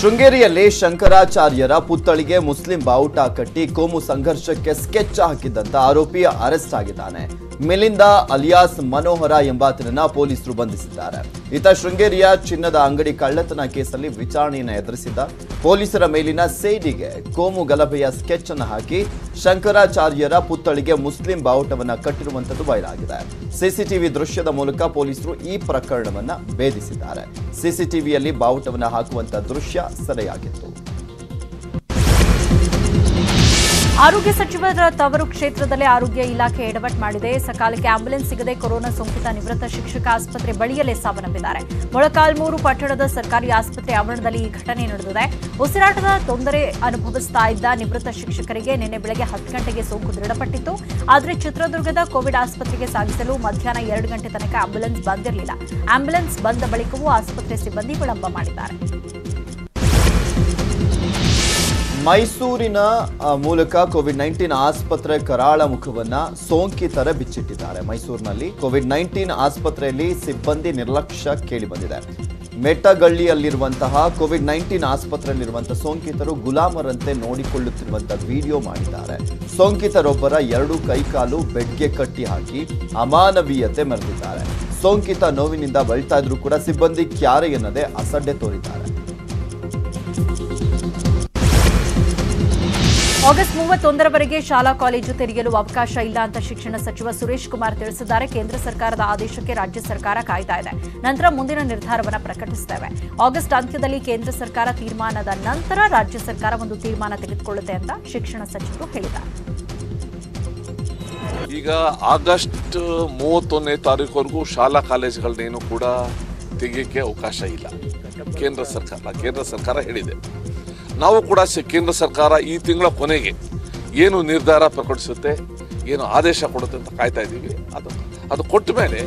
ಶೃಂಗೇರಿಯಲ್ಲಿ ಶಂಕರಾಚಾರ್ಯರ ಪುತ್ಥಳಿಗೆ ಮುಸ್ಲಿಂ ಬಾವುಟ ಕಟ್ಟಿ ಕೋಮು ಸಂಘರ್ಷಕ್ಕೆ ಸ್ಕೆಚ್ ಹಾಕಿದ್ದಂತ ಆರೋಪಿ ಅರೆಸ್ಟ್ ಆಗಿದ್ದಾನೆ. ಮಿಲಿಂದ ಅಲಿಯಾಸ್ ಮನೋಹರ ಎಂಬಾತನನ್ನ ಪೊಲೀಸರು ಬಂಧಿಸಿದ್ದಾರೆ. ಈತ ಶೃಂಗೇರಿಯ ಚಿನ್ನದ ಅಂಗಡಿ ಕಳ್ಳತನ ಕೇಸಲ್ಲಿ ವಿಚಾರಣೆಯನ್ನು ಎದುರಿಸಿದ್ದ. ಪೊಲೀಸರ ಮೇಲಿನ ಸೇಡಿಗೆ ಕೋಮು ಗಲಭೆಯ ಸ್ಕೆಚ್ ಅನ್ನು ಹಾಕಿ ಶಂಕರಾಚಾರ್ಯರ ಪುತ್ಥಳಿಗೆ ಮುಸ್ಲಿಂ ಬಾವುಟವನ್ನ ಕಟ್ಟಿರುವಂತದ್ದು ಬಯಲಾಗಿದೆ. ಸಿಸಿಟಿವಿ ದೃಶ್ಯದ ಮೂಲಕ ಪೊಲೀಸರು ಈ ಪ್ರಕರಣವನ್ನ ಭೇದಿಸಿದ್ದಾರೆ. ಸಿಸಿಟಿವಿಯಲ್ಲಿ ಬಾವುಟವನ್ನ ಹಾಕುವಂತ ದೃಶ್ಯ ಸೆರೆಯಾಗಿತ್ತು. ಆರೋಗ್ಯ ಸಚಿವರ ತವರು ಕ್ಷೇತ್ರದಲ್ಲೇ ಆರೋಗ್ಯ ಇಲಾಖೆ ಎಡವಟ್ಟು ಮಾಡಿದೆ. ಸಕಾಲಕ್ಕೆ ಆಂಬ್ಯುಲೆನ್ಸ್ ಸಿಗದೆ ಕೊರೋನಾ ಸೋಂಕಿತ ನಿವೃತ್ತ ಶಿಕ್ಷಕ ಆಸ್ಪತ್ರೆ ಬಳಿಯಲ್ಲೇ ಸಾವನ್ನಪ್ಪಿದ್ದಾರೆ. ಮೊಳಕಾಲ್ಮೂರು ಪಟ್ಟಣದ ಸರ್ಕಾರಿ ಆಸ್ಪತ್ರೆ ಆವರಣದಲ್ಲಿ ಈ ಘಟನೆ ನಡೆದಿದೆ. ಉಸಿರಾಟದ ತೊಂದರೆ ಅನುಭವಿಸ್ತಾ ಇದ್ದ ನಿವೃತ್ತ ಶಿಕ್ಷಕರಿಗೆ ನಿನ್ನೆ ಬೆಳಗ್ಗೆ 10 ಗಂಟೆಗೆ ಸೋಂಕು ದೃಢಪಟ್ಟಿತ್ತು. ಆದರೆ ಚಿತ್ರದುರ್ಗದ ಕೋವಿಡ್ ಆಸ್ಪತ್ರೆಗೆ ಸಾಗಿಸಲು ಮಧ್ಯಾಹ್ನ 2 ಗಂಟೆ ತನಕ ಆಂಬ್ಯುಲೆನ್ಸ್ ಬಂದಿರಲಿಲ್ಲ. ಆಂಬ್ಯುಲೆನ್ಸ್ ಬಂದ ಬಳಿಕವೂ ಆಸ್ಪತ್ರೆ ಸಿಬ್ಬಂದಿ ವಿಳಂಬ ಮಾಡಿದ್ದಾರೆ. ಮೈಸೂರಿನ ಮೂಲಕ ಕೋವಿಡ್-19 ಆಸ್ಪತ್ರೆ ಕರಾಳ ಮುಖವನ್ನ ಸೋಂಕಿತರ ಬಿಚ್ಚಿಟ್ಟಿದ್ದಾರೆ. ಮೈಸೂರಿನಲ್ಲಿ ಕೋವಿಡ್-19 ಆಸ್ಪತ್ರೆಯಲ್ಲಿ ಸಿಬ್ಬಂದಿ ನಿರ್ಲಕ್ಷ್ಯ ಕೇಳಿ ಬಂದಿದೆ. ಮೆಟ್ಟಗಳ್ಳಿಯಲ್ಲಿರುವಂತಹ ಕೋವಿಡ್-19 ಆಸ್ಪತ್ರೆಯಲ್ಲಿರುವಂತಹ ಸೋಂಕಿತರು ಗುಲಾಮರಂತೆ ನೋಡಿಕೊಳ್ಳುತ್ತಿರುವಂತಹ ವಿಡಿಯೋ ಮಾಡಿದ್ದಾರೆ. ಸೋಂಕಿತರೊಬ್ಬರ 2 ಕೈಕಾಲು ಬೆಡ್ಗೆ ಕಟ್ಟಿ ಹಾಕಿ ಅಮಾನವೀಯತೆ ಮೆರೆದಿದ್ದಾರೆ. ಸೋಂಕಿತ ನೋವಿನಿಂದ ಬಳಲ್ತಾ ಇದ್ರೂ ಕೂಡ ಸಿಬ್ಬಂದಿ ಕ್ಯಾರೆ ಎನ್ನದೆ ಅಸಡ್ಡೆ ತೋರಿದ್ದಾರೆ. ಆಗಸ್ಟ್ 31ರವರೆಗೆ ಶಾಲಾ ಕಾಲೇಜು ತೆರೆಯಲು ಅವಕಾಶ ಇಲ್ಲ ಅಂತ ಶಿಕ್ಷಣ ಸಚಿವ ಸುರೇಶ್ ಕುಮಾರ್ ತಿಳಿಸಿದ್ದಾರೆ. ಕೇಂದ್ರ ಸರ್ಕಾರದ ಆದೇಶಕ್ಕೆ ರಾಜ್ಯ ಸರ್ಕಾರ ಕಾಯ್ತಾ ಇದೆ. ನಂತರ ಮುಂದಿನ ನಿರ್ಧಾರವನ್ನು ಪ್ರಕಟಿಸುತ್ತೇವೆ. ಆಗಸ್ಟ್ ಅಂತ್ಯದಲ್ಲಿ ಕೇಂದ್ರ ಸರ್ಕಾರ ತೀರ್ಮಾನದ ನಂತರ ರಾಜ್ಯ ಸರ್ಕಾರ ಒಂದು ತೀರ್ಮಾನ ತೆಗೆದುಕೊಳ್ಳುತ್ತೆ ಅಂತ ಶಿಕ್ಷಣ ಸಚಿವರು ಹೇಳಿದ್ದಾರೆ. ಈಗ ಆಗಸ್ಟ್ 31ನೇ ತಾರೀಕುವರೆಗೂ ಶಾಲಾ ಕಾಲೇಜುಗಳನ್ನೇನು ಕೂಡ ತೆಗೆಯಕ್ಕೆ ಅವಕಾಶ ಇಲ್ಲ. ಕೇಂದ್ರ ಸರ್ಕಾರ ಹೇಳಿದೆ. ನಾವು ಕೂಡ ಕೇಂದ್ರ ಸರ್ಕಾರ ಈ ತಿಂಗಳ ಕೊನೆಗೆ ಏನು ನಿರ್ಧಾರ ಪ್ರಕಟಿಸುತ್ತೆ, ಏನು ಆದೇಶ ಕೊಡುತ್ತೆ ಅಂತ ಕಾಯ್ತಾ ಇದ್ದೀವಿ. ಅದು ಕೊಟ್ಟ ಮೇಲೆ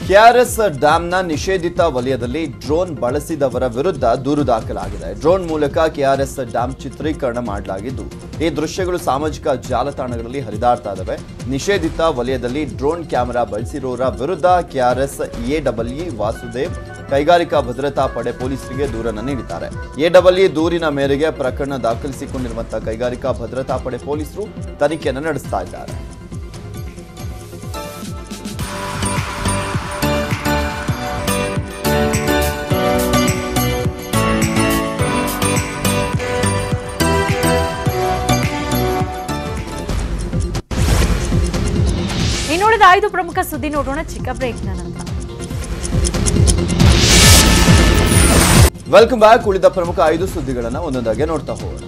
ಕೆಆರ್ಎಸ್ ಡ್ಯಾಂನ ನಿಷೇಧಿತ ವಲಯದಲ್ಲಿ ಡ್ರೋನ್ ಬಳಸಿದವರ ವಿರುದ್ಧ ದೂರು ದಾಖಲಾಗಿದೆ. ಡ್ರೋನ್ ಮೂಲಕ ಕೆಆರ್ಎಸ್ ಡ್ಯಾಂ ಚಿತ್ರೀಕರಣ ಮಾಡಲಾಗಿದ್ದು, ಈ ದೃಶ್ಯಗಳು ಸಾಮಾಜಿಕ ಜಾಲತಾಣಗಳಲ್ಲಿ ಹರಿದಾಡ್ತಾ ಇದ್ದಾವೆ. ನಿಷೇಧಿತ ವಲಯದಲ್ಲಿ ಡ್ರೋನ್ ಕ್ಯಾಮೆರಾ ಬಳಸಿರೋರ ವಿರುದ್ಧ ಕೆಆರ್ಎಸ್ ಎಡಬ್ಲ್ಯೂ ವಾಸುದೇವ್ ಕೈಗಾರಿಕಾ ಭದ್ರತಾ ಪಡೆ ಪೊಲೀಸರಿಗೆ ದೂರನ್ನು ನೀಡಿದ್ದಾರೆ. ಎಡಬ್ಲ್ಯೂ ದೂರಿನ ಮೇರೆಗೆ ಪ್ರಕರಣ ದಾಖಲಿಸಿಕೊಂಡಿರುವಂತಹ ಕೈಗಾರಿಕಾ ಭದ್ರತಾ ಪಡೆ ಪೊಲೀಸರು ತನಿಖೆಯನ್ನು ನಡೆಸ್ತಾ ಇದ್ದಾರೆ. ಇನ್ನುಳಿದ 5 ಪ್ರಮುಖ ಸುದ್ದಿ ನೋಡೋಣ ಚಿಕ್ಕ ಬ್ರೇಕ್ನ ನಂತರ. Welcome back. ಉಳಿದ ಪ್ರಮುಖ 5 ಸುದ್ದಿಗಳನ್ನು ಒಂದೊಂದಾಗಿ ನೋಡ್ತಾ ಹೋಗೋಣ.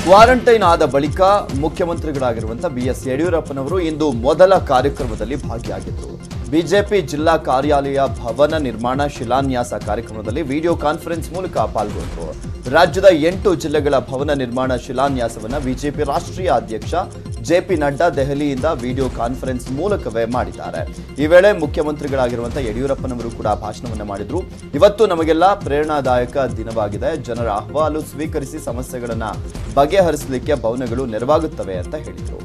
ಕ್ವಾರಂಟೈನ್ ಆದ ಬಳಿಕ ಮುಖ್ಯಮಂತ್ರಿಗಳಾಗಿರುವಂತಹ ಬಿಎಸ್ ಯಡಿಯೂರಪ್ಪನವರು ಇಂದು ಮೊದಲ ಕಾರ್ಯಕ್ರಮದಲ್ಲಿ ಭಾಗಿಯಾಗಿದ್ದರು. ಬಿಜೆಪಿ ಜಿಲ್ಲಾ ಕಾರ್ಯಾಲಯ ಭವನ ನಿರ್ಮಾಣ ಶಿಲಾನ್ಯಾಸ ಕಾರ್ಯಕ್ರಮದಲ್ಲಿ ವಿಡಿಯೋ ಕಾನ್ಫರೆನ್ಸ್ ಮೂಲಕ ಪಾಲ್ಗೊಂಡರು. ರಾಜ್ಯದ 8 ಜಿಲ್ಲೆಗಳ ಭವನ ನಿರ್ಮಾಣ ಶಿಲಾನ್ಯಾಸವನ್ನು ಬಿಜೆಪಿ ರಾಷ್ಟ್ರೀಯ ಅಧ್ಯಕ್ಷ ಜೆಪಿ ನಡ್ಡಾ ದೆಹಲಿಯಿಂದ ವಿಡಿಯೋ ಕಾನ್ಫರೆನ್ಸ್ ಮೂಲಕವೇ ಮಾಡಿದ್ದಾರೆ. ಈ ವೇಳೆ ಮುಖ್ಯಮಂತ್ರಿಗಳಾಗಿರುವಂತಹ ಯಡಿಯೂರಪ್ಪನವರು ಕೂಡ ಭಾಷಣವನ್ನು ಮಾಡಿದ್ರು. ಇವತ್ತು ನಮಗೆಲ್ಲ ಪ್ರೇರಣಾದಾಯಕ ದಿನವಾಗಿದೆ. ಜನರ ಅಹವಾಲು ಸ್ವೀಕರಿಸಿ ಸಮಸ್ಯೆಗಳನ್ನು ಬಗೆಹರಿಸಲಿಕ್ಕೆ ಭವನಗಳು ನೆರವಾಗುತ್ತವೆ ಅಂತ ಹೇಳಿದರು.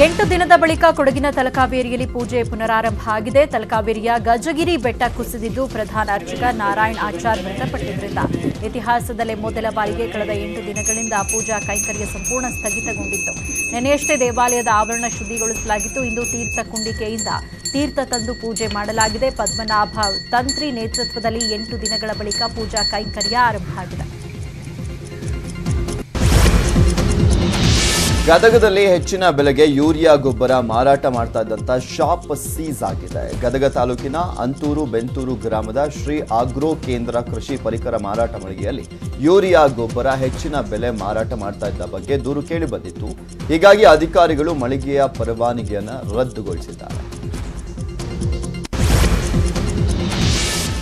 8 ದಿನದ ಬಳಿಕ ಕೊಡಗಿನ ತಲಕಾವೇರಿಯಲ್ಲಿ ಪೂಜೆ ಪುನರಾರಂಭ ಆಗಿದೆ. ತಲಕಾವೇರಿಯ ಗಜಗಿರಿ ಬೆಟ್ಟ ಕುಸಿದಿದ್ದು ಪ್ರಧಾನ ಅರ್ಚಕ ನಾರಾಯಣ್ ಆಚಾರ್ ಮೃತಪಟ್ಟಿದ್ದರಿಂದ ಇತಿಹಾಸದಲ್ಲೇ ಮೊದಲ ಬಾರಿಗೆ ಕಳೆದ 8 ದಿನಗಳಿಂದ ಪೂಜಾ ಕೈಂಕರ್ಯ ಸಂಪೂರ್ಣ ಸ್ಥಗಿತಗೊಂಡಿತ್ತು. ನಿನ್ನೆಯಷ್ಟೇ ದೇವಾಲಯದ ಆವರಣ ಶುದ್ಧಿಗೊಳಿಸಲಾಗಿತ್ತು. ಇಂದು ತೀರ್ಥ ಕುಂಡಿಕೆಯಿಂದ ತೀರ್ಥ ತಂದು ಪೂಜೆ ಮಾಡಲಾಗಿದೆ. ಪದ್ಮನಾಭ ತಂತ್ರಿ ನೇತೃತ್ವದಲ್ಲಿ 8 ದಿನಗಳ ಬಳಿಕ ಪೂಜಾ ಕೈಂಕರ್ಯ ಆರಂಭ ಆಗಿದೆ. ಗದಗದಲ್ಲಿ ಹೆಚ್ಚಿನ ಬೆಲೆಗೆ ಯೂರಿಯಾ ಗೊಬ್ಬರ ಮಾರಾಟ ಮಾಡ್ತಾ ಇದ್ದಂತ ಶಾಪ್ ಸೀಸ್ ಆಗಿದೆ. ಗದಗ ತಾಲೂಕಿನ ಅಂತೂರು ಬೆಂತೂರು ಗ್ರಾಮದ ಶ್ರೀ ಆಗ್ರೋ ಕೇಂದ್ರ ಕೃಷಿ ಪರಿಕರ ಮಾರಾಟ ಮಳಿಗೆಯಲ್ಲಿ ಯೂರಿಯಾ ಗೊಬ್ಬರ ಹೆಚ್ಚಿನ ಬೆಲೆ ಮಾರಾಟ ಮಾಡ್ತಾ ಇದ್ದ ಬಗ್ಗೆ ದೂರು ಕೇಳಿ ಬಂದಿತ್ತು. ಹೀಗಾಗಿ ಅಧಿಕಾರಿಗಳು ಮಳಿಗೆಯ ಪರವಾನಗಿಯನ್ನು ರದ್ದುಗೊಳಿಸಿದ್ದಾರೆ.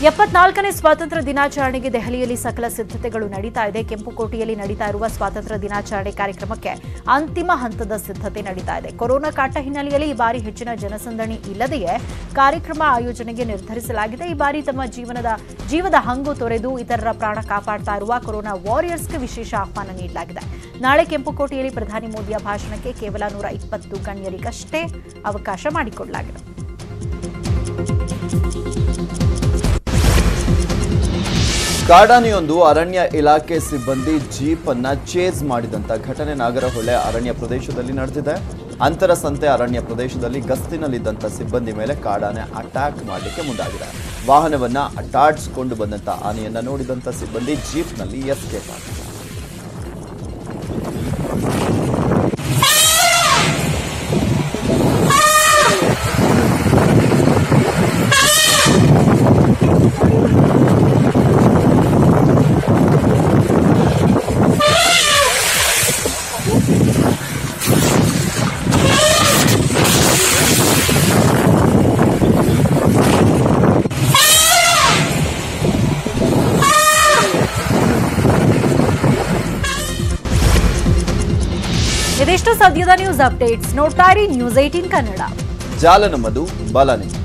74ನೇ ಸ್ವಾತಂತ್ರ್ಯ ದಿನಾಚರಣೆಗೆ ದೆಹಲಿಯಲ್ಲಿ ಸಕಲ ಸಿದ್ಧತೆಗಳು ನಡೀತಾ ಇದೆ. ಕೆಂಪುಕೋಟೆಯಲ್ಲಿ ನಡೀತಾ ಇರುವ ಸ್ವಾತಂತ್ರ್ಯ ದಿನಾಚರಣೆ ಕಾರ್ಯಕ್ರಮಕ್ಕೆ ಅಂತಿಮ ಹಂತದ ಸಿದ್ಧತೆ ನಡೀತಾ ಇದೆ. ಕೊರೋನಾ ಕಾಟ ಹಿನ್ನೆಲೆಯಲ್ಲಿ ಈ ಬಾರಿ ಹೆಚ್ಚಿನ ಜನಸಂದಣಿ ಇಲ್ಲದೆಯೇ ಕಾರ್ಯಕ್ರಮ ಆಯೋಜನೆಗೆ ನಿರ್ಧರಿಸಲಾಗಿದೆ. ಈ ಬಾರಿ ತಮ್ಮ ಜೀವದ ಹಂಗು ತೊರೆದು ಇತರರ ಪ್ರಾಣ ಕಾಪಾಡ್ತಾ ಇರುವ ಕೊರೋನಾ ವಾರಿಯರ್ಸ್ಗೆ ವಿಶೇಷ ಆಹ್ವಾನ ನೀಡಲಾಗಿದೆ. ನಾಳೆ ಕೆಂಪುಕೋಟೆಯಲ್ಲಿ ಪ್ರಧಾನಿ ಮೋದಿಯ ಭಾಷಣಕ್ಕೆ ಕೇವಲ 120 ಗಣ್ಯರಿಗಷ್ಟೇ ಅವಕಾಶ ಮಾಡಿಕೊಡಲಾಗಿದೆ. ಕಾಡಾನೆಯೊಂದು ಅರಣ್ಯ ಇಲಾಖೆ ಸಿಬ್ಬಂದಿ ಜೀಪ್ ಅನ್ನ ಚೇಸ್ ಮಾಡಿದಂತ ಘಟನೆ ನಾಗರಹೊಳೆ ಅರಣ್ಯ ಪ್ರದೇಶದಲ್ಲಿ ನಡೆದಿದೆ. ಅಂತರ ಸಂತೆ ಅರಣ್ಯ ಪ್ರದೇಶದಲ್ಲಿ ಗಸ್ತಿನಲ್ಲಿದ್ದಂಥ ಸಿಬ್ಬಂದಿ ಮೇಲೆ ಕಾಡಾನೆ ಅಟ್ಯಾಕ್ ಮಾಡಲಿಕ್ಕೆ ಮುಂದಾಗಿದೆ. ವಾಹನವನ್ನ ಅಟ್ಟಾಡಿಸಿಕೊಂಡು ಬಂದಂತ ಆನೆಯನ್ನ ನೋಡಿದಂತ ಸಿಬ್ಬಂದಿ ಜೀಪ್ನಲ್ಲಿ ಎಸ್ಕೇಪ್ ಆಗಿದೆ. ಇದಿಷ್ಟು ಸದ್ಯದ ನ್ಯೂಸ್ ಅಪ್ಡೇಟ್ಸ್. ನೋಡ್ತಾ ಇರಿ ನ್ಯೂಸ್ 18 ಕನ್ನಡ. ಜಾಲ ನಮ್ಮದು, ಬಲ ನಿಮ್ಮದು.